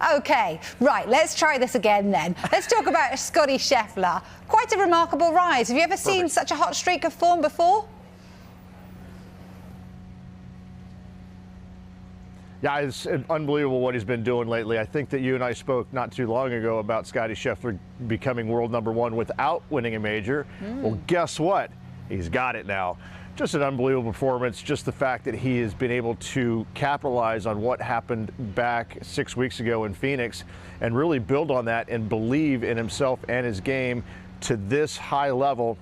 OK, right, let's try this again then. Let's talk about Scottie Scheffler. Quite a remarkable rise. Have you ever seen such a hot streak of form before? Yeah, it's unbelievable what he's been doing lately. I think that you and I spoke not too long ago about Scottie Scheffler becoming world #1 without winning a major. Well, guess what? He's got it now. Just an unbelievable performance. Just the fact that he has been able to capitalize on what happened back 6 weeks ago in Phoenix and really build on that and believe in himself and his game to this high level.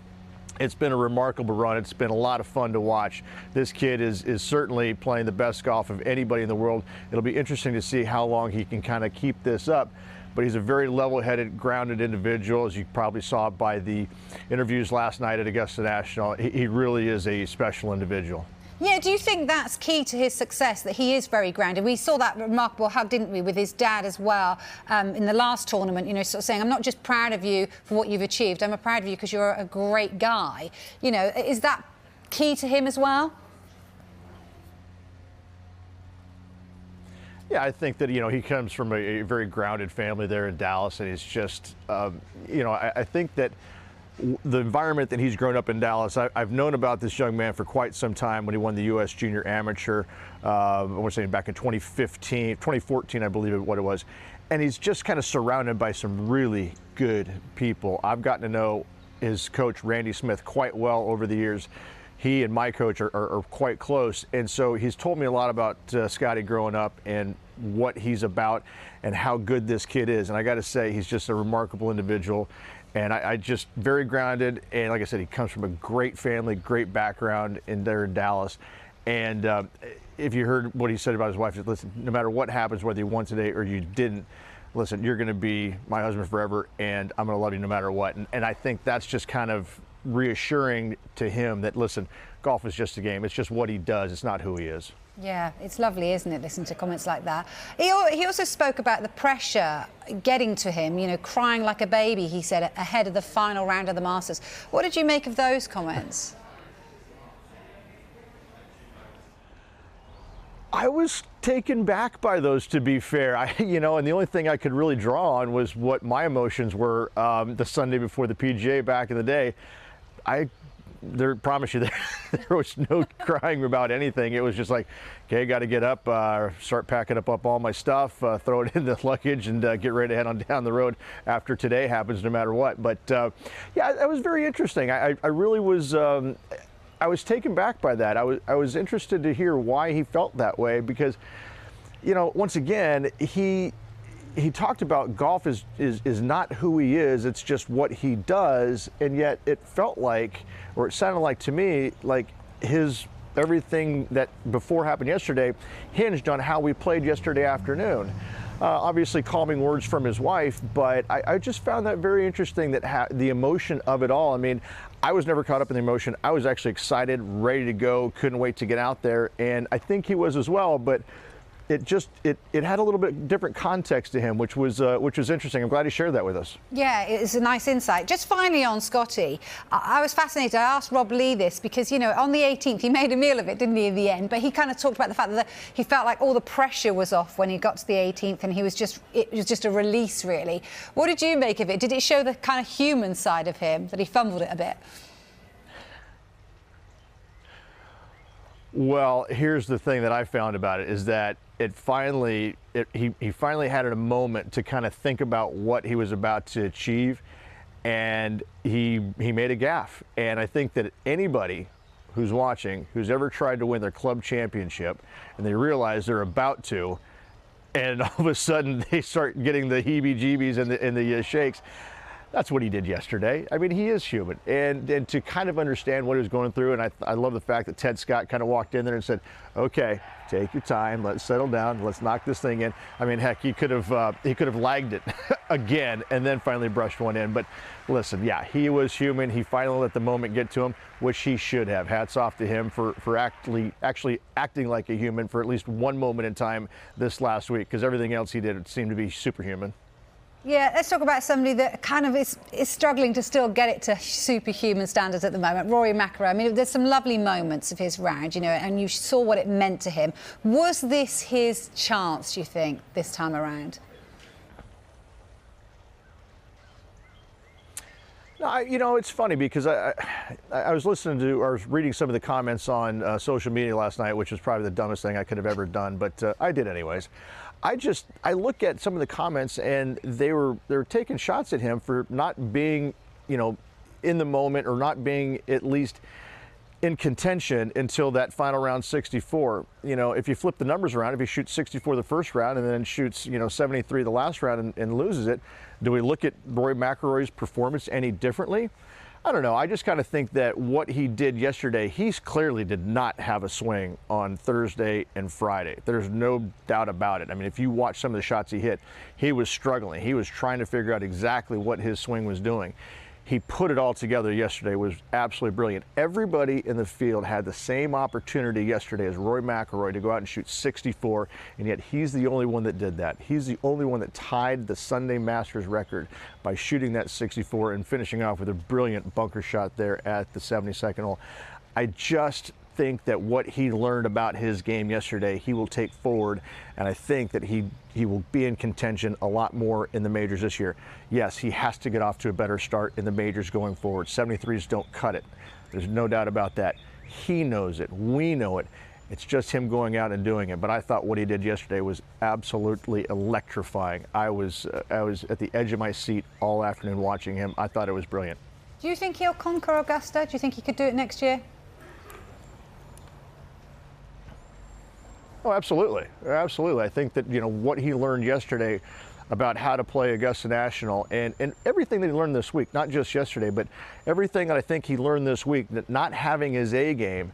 It's been a remarkable run. It's been a lot of fun to watch. This kid is certainly playing the best golf of anybody in the world. It'll be interesting to see how long he can kind of keep this up. But he's a very level-headed, grounded individual, as you probably saw by the interviews last night at Augusta National. He really is a special individual. Yeah, do you think that's key to his success, that he is very grounded? We saw that remarkable hug, didn't we, with his dad as well in the last tournament, you know, sort of saying, I'm not just proud of you for what you've achieved, I'm proud of you because you're a great guy. You know, is that key to him as well? Yeah, I think that, you know, he comes from a very grounded family there in Dallas, and he's just, you know, I think that the environment that he's grown up in Dallas, I've known about this young man for quite some time when he won the U.S. Junior Amateur, I want to say back in 2014, I believe what it was. And he's just kind of surrounded by some really good people. I've gotten to know his coach, Randy Smith, quite well over the years. He and my coach are quite close. And so he's told me a lot about Scottie growing up and what he's about and how good this kid is. And I got to say, he's just a remarkable individual. And I just very grounded. And like I said, he comes from a great family, great background there in Dallas. And if you heard what he said about his wife, listen, no matter what happens, whether you won today or you didn't, listen, you're going to be my husband forever, and I'm going to love you no matter what. And I think that's just kind of reassuring to him that, listen, golf is just a game. It's just what he does. It's not who he is. Yeah, it's lovely, isn't it, listening to comments like that. He also spoke about the pressure getting to him, you know, crying like a baby, he said, ahead of the final round of the Masters. What did you make of those comments? I was taken back by those, to be fair. You know, and the only thing I could really draw on was what my emotions were the Sunday before the PGA back in the day. I promise you, there was no crying about anything. It was just like, okay, got to get up, start packing up all my stuff, throw it in the luggage, and get ready to head on down the road after today happens, no matter what. But yeah, that was very interesting. I really was. I was taken back by that. I was interested to hear why he felt that way because, you know, once again, he talked about golf is not who he is, it's just what he does, and yet it felt like, or it sounded like to me, like everything that before happened yesterday hinged on how we played yesterday afternoon. Obviously calming words from his wife, but I just found that very interesting, that the emotion of it all. I mean, I was never caught up in the emotion. I was actually excited, ready to go, couldn't wait to get out there, and I think he was as well, but it had a little bit different context to him, which was interesting. I'm glad he shared that with us. Yeah, it's a nice insight. Just finally on Scottie, I was fascinated. I asked Rob Lee this because, you know, on the 18th, he made a meal of it, didn't he, in the end? But he kind of talked about the fact that he felt like all the pressure was off when he got to the 18th, and it was just a release, really. What did you make of it? Did it show the kind of human side of him, that he fumbled it a bit? Well, here's the thing that I found about it is that he finally had a moment to kind of think about what he was about to achieve, and he made a gaffe. And I think that anybody who's watching, who's ever tried to win their club championship, and they realize they're about to, and all of a sudden they start getting the heebie-jeebies and the shakes. That's what he did yesterday. I mean, he is human. And to kind of understand what he was going through, and I love the fact that Ted Scott kind of walked in there and said, okay, take your time, let's settle down, let's knock this thing in. I mean, heck, he could have lagged it again and then finally brushed one in. But listen, yeah, he was human. He finally let the moment get to him, which he should have. Hats off to him for actually acting like a human for at least one moment in time this last week, because everything else he did seemed to be superhuman. Yeah, let's talk about somebody that kind of is struggling to still get it to superhuman standards at the moment, Rory McIlroy. I mean, there's some lovely moments of his round, you know, and you saw what it meant to him. Was this his chance, do you think, this time around? No, it's funny because I was listening to, or I was reading some of the comments on social media last night, which was probably the dumbest thing I could have ever done, but I did anyways. I look at some of the comments and they were taking shots at him for not being, in the moment, or not being at least in contention until that final round 64. If you flip the numbers around, if he shoots 64 the first round and then shoots 73 the last round and loses it, do we look at Rory McIlroy's performance any differently? I don't know. I just kind of think that what he did yesterday, he clearly did not have a swing on Thursday and Friday. There's no doubt about it. I mean, if you watch some of the shots he hit, he was struggling. He was trying to figure out exactly what his swing was doing. He put it all together yesterday. It was absolutely brilliant. Everybody in the field had the same opportunity yesterday as Rory McIlroy to go out and shoot 64, and yet he's the only one that did that. He's the only one that tied the Sunday Masters record by shooting that 64 and finishing off with a brilliant bunker shot there at the 72nd hole. I just think that what he learned about his game yesterday, he will take forward, and I think that he will be in contention a lot more in the majors this year. Yes, he has to get off to a better start in the majors going forward. 73s don't cut it. There's no doubt about that. He knows it. We know it. It's just him going out and doing it. But I thought what he did yesterday was absolutely electrifying. I was at the edge of my seat all afternoon watching him. I thought it was brilliant. Do you think he'll conquer Augusta? Do you think he could do it next year? Oh, absolutely. Absolutely. I think that, what he learned yesterday about how to play Augusta National and everything that he learned this week, not just yesterday, but everything that I think he learned this week, that not having his A game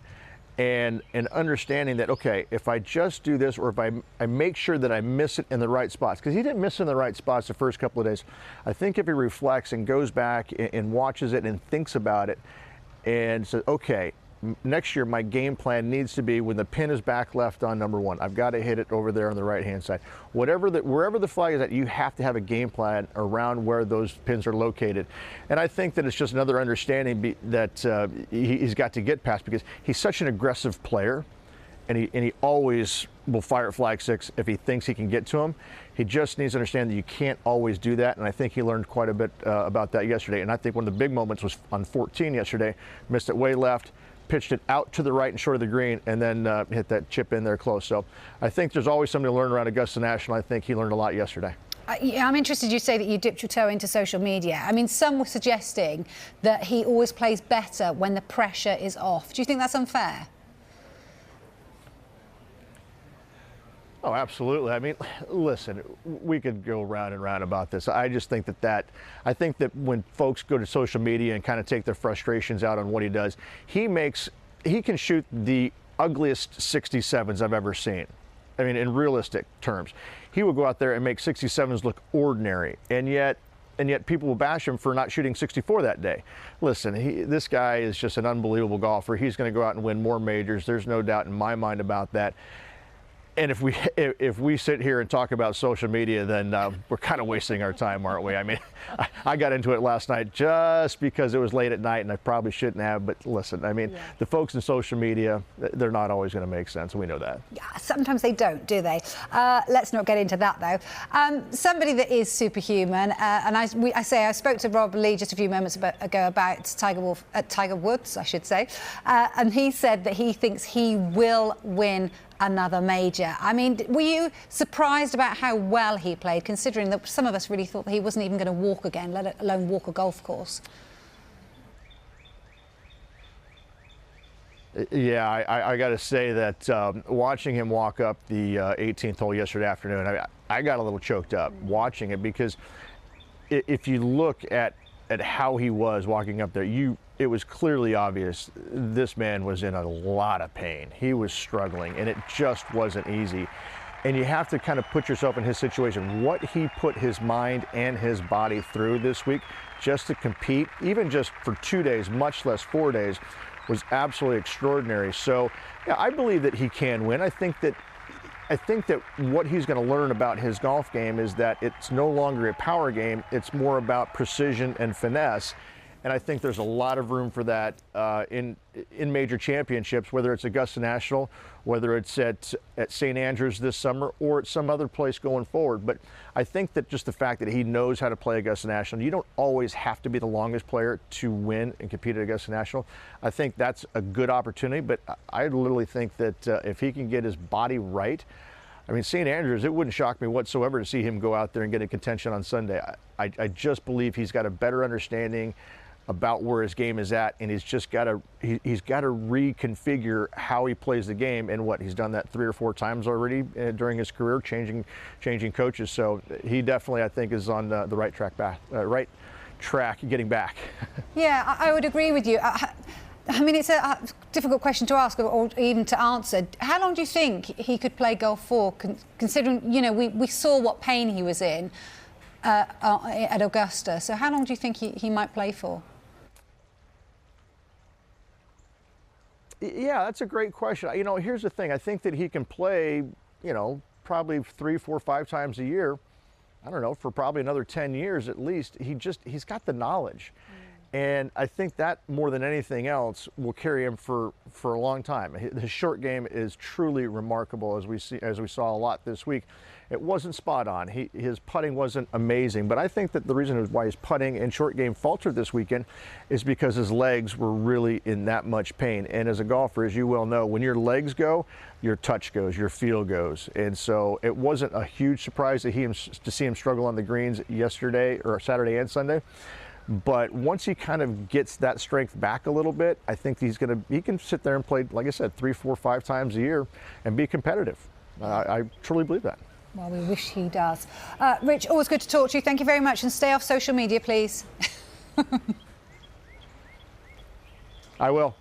and understanding that, okay, if I just do this, or if I make sure that I miss it in the right spots, because he didn't miss in the right spots the first couple of days. I think if he reflects and goes back and watches it and thinks about it and says, okay, next year my game plan needs to be when the pin is back left on number one, I've got to hit it over there on the right hand side. Wherever the flag is at, you have to have a game plan around where those pins are located. And I think that it's just another understanding that he's got to get past, because he's such an aggressive player, and he always will fire at flag six if he thinks he can get to him. He just needs to understand that you can't always do that, and I think he learned quite a bit about that yesterday. And I think one of the big moments was on 14 yesterday, missed it way left, pitched it out to the right and short of the green, and then hit that chip in there close. So I think there's always something to learn around Augusta National. I think he learned a lot yesterday. I'm interested you say that you dipped your toe into social media. I mean, some were suggesting that he always plays better when the pressure is off. Do you think that's unfair? Oh, absolutely. I mean, listen, we could go round and round about this. I just think I think that when folks go to social media and kind of take their frustrations out on what he does, he can shoot the ugliest 67s I've ever seen. I mean, in realistic terms, he will go out there and make 67s look ordinary, and yet people will bash him for not shooting 64 that day. Listen, this guy is just an unbelievable golfer. He's going to go out and win more majors. There's no doubt in my mind about that. And if we sit here and talk about social media, then we're kind of wasting our time, aren't we? I mean, I got into it last night just because it was late at night, and I probably shouldn't have. But listen, I mean, the folks in social media, they're not always going to make sense. We know that. Yeah, sometimes they don't, do they? Let's not get into that, though. Somebody that is superhuman, and I spoke to Rob Lee just a few moments ago about Tiger Woods, I should say, and he said that he thinks he will win another major. I mean, were you surprised about how well he played, considering that some of us really thought that he wasn't even going to walk again, let alone walk a golf course? Yeah, I got to say that watching him walk up the 18th hole yesterday afternoon, I got a little choked up watching it, because if you look at how he was walking up there, it was clearly obvious this man was in a lot of pain. He was struggling, and it just wasn't easy. And you have to kind of put yourself in his situation. What he put his mind and his body through this week just to compete, even just for 2 days, much less 4 days, was absolutely extraordinary. So yeah, I believe that he can win. I think that what he's going to learn about his golf game is that it's no longer a power game. It's more about precision and finesse. And I think there's a lot of room for that in major championships, whether it's Augusta National, whether it's at St. Andrews this summer, or at some other place going forward. But I think that just the fact that he knows how to play Augusta National, you don't always have to be the longest player to win and compete at Augusta National. I think that's a good opportunity, but I literally think that if he can get his body right, I mean, St. Andrews, it wouldn't shock me whatsoever to see him go out there and get in contention on Sunday. I just believe he's got a better understanding about where his game is at, and he's got to reconfigure how he plays the game. And he's done that 3 or 4 times already during his career, changing coaches. So he definitely, I think, is on the right track getting back. Yeah, I would agree with you. I mean, it's a difficult question to ask or even to answer. How long do you think he could play golf for, considering, you know, we saw what pain he was in at Augusta? So how long do you think he might play for? Yeah, that's a great question. You know, here's the thing. I think that he can play, you know, probably 3, 4, 5 times a year. I don't know, for probably another 10 years at least. He's got the knowledge. And I think that more than anything else will carry him for a long time. His short game is truly remarkable, as we saw a lot this week. It wasn't spot on. His putting wasn't amazing, but I think that the reason why his putting and short game faltered this weekend is because his legs were really in that much pain. And as a golfer, as you well know, when your legs go, your touch goes, your feel goes. And so it wasn't a huge surprise to see him struggle on the greens yesterday, or Saturday and Sunday. But once he kind of gets that strength back a little bit, I think he can sit there and play, like I said, 3, 4, 5 times a year and be competitive. I truly believe that. Well, we wish he does. Rich, always good to talk to you. Thank you very much, and stay off social media, please. I will.